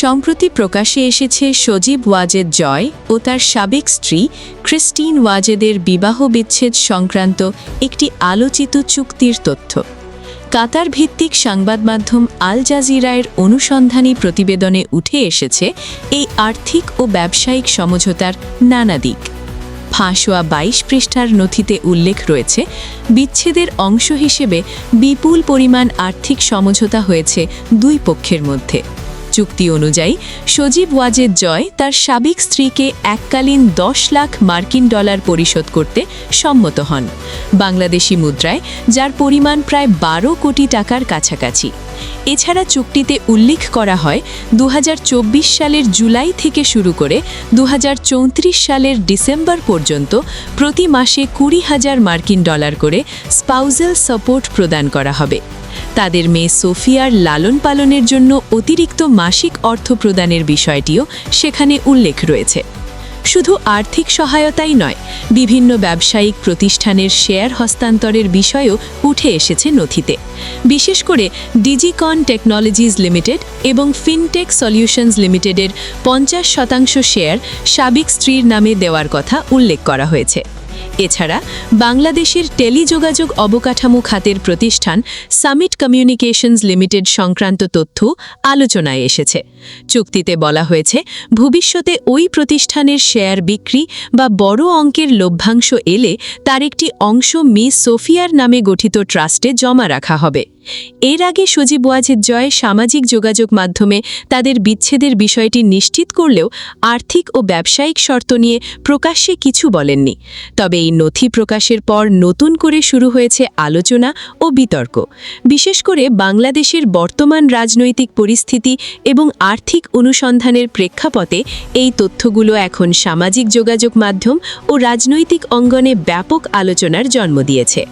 সম্প্রতি প্রকাশে এসেছে সজীব ওয়াজেদ জয় ও তার সাবেক স্ত্রী ক্রিস্টিন ওয়াজেদের বিবাহ বিচ্ছেদ সংক্রান্ত একটি আলোচিত চুক্তির তথ্য। কাতার ভিত্তিক সংবাদ মাধ্যম আল জাজিরায়ের অনুসন্ধানী প্রতিবেদনে উঠে এসেছে এই আর্থিক ও ব্যবসায়িক সমঝোতার নানা দিক। ফাঁসোয়া ২২ পৃষ্ঠার নথিতে উল্লেখ রয়েছে, বিচ্ছেদের অংশ হিসেবে বিপুল পরিমাণ আর্থিক সমঝোতা হয়েছে দুই পক্ষের মধ্যে। চুক্তি অনুযায়ী সজীব ওয়াজেদ জয় তার সাবেক স্ত্রীকে এককালীন ১০ লাখ মার্কিন ডলার পরিশোধ করতে সম্মত হন, বাংলাদেশি মুদ্রায়, যার পরিমাণ প্রায় ১২ কোটি টাকার কাছাকাছি। এছাড়া চুক্তিতে উল্লেখ করা হয় ২০২৪ সালের জুলাই থেকে শুরু করে ২০৩৪ সালের ডিসেম্বর পর্যন্ত প্রতি মাসে ২০,০০০ মার্কিন ডলার করে স্পাউজাল সাপোর্ট প্রদান করা হবে। তাদের মেয়ে সোফিয়ার লালন পালনের জন্য অতিরিক্ত মাসিক অর্থ প্রদানের বিষয়টিও সেখানে উল্লেখ রয়েছে। শুধু আর্থিক সহায়তাই নয়, বিভিন্ন ব্যবসায়িক প্রতিষ্ঠানের শেয়ার হস্তান্তরের বিষয়ও উঠে এসেছে নথিতে। বিশেষ করে ডিজিকন টেকনোলজিজ লিমিটেড এবং ফিনটেক সলিউশনস লিমিটেডের ৫০% শেয়ার সাবেক স্ত্রীর নামে দেওয়ার কথা উল্লেখ করা হয়েছে। এছাড়া বাংলাদেশের টেলিযোগাযোগ অবকাঠামো খাতের প্রতিষ্ঠান সামিট কমিউনিকেশনস লিমিটেড সংক্রান্ত তথ্য আলোচনায় এসেছে। চুক্তিতে বলা হয়েছে, ভবিষ্যতে ওই প্রতিষ্ঠানের শেয়ার বিক্রি বা বড় অঙ্কের লভ্যাংশ এলে তার একটি অংশ মিস সোফিয়ার নামে গঠিত ট্রাস্টে জমা রাখা হবে। এর আগে সজীব ওয়াজেদ জয় সামাজিক যোগাযোগ মাধ্যমে তাদের বিচ্ছেদের বিষয়টি নিশ্চিত করলেও আর্থিক ও ব্যবসায়িক শর্ত নিয়ে প্রকাশ্যে কিছু বলেননি। তবে এই নথি প্রকাশের পর নতুন করে শুরু হয়েছে আলোচনা ও বিতর্ক। বিশেষ করে বাংলাদেশের বর্তমান রাজনৈতিক পরিস্থিতি এবং আর্থিক অনুসন্ধানের প্রেক্ষাপটে এই তথ্যগুলো এখন সামাজিক যোগাযোগ মাধ্যম ও রাজনৈতিক অঙ্গনে ব্যাপক আলোচনার জন্ম দিয়েছে।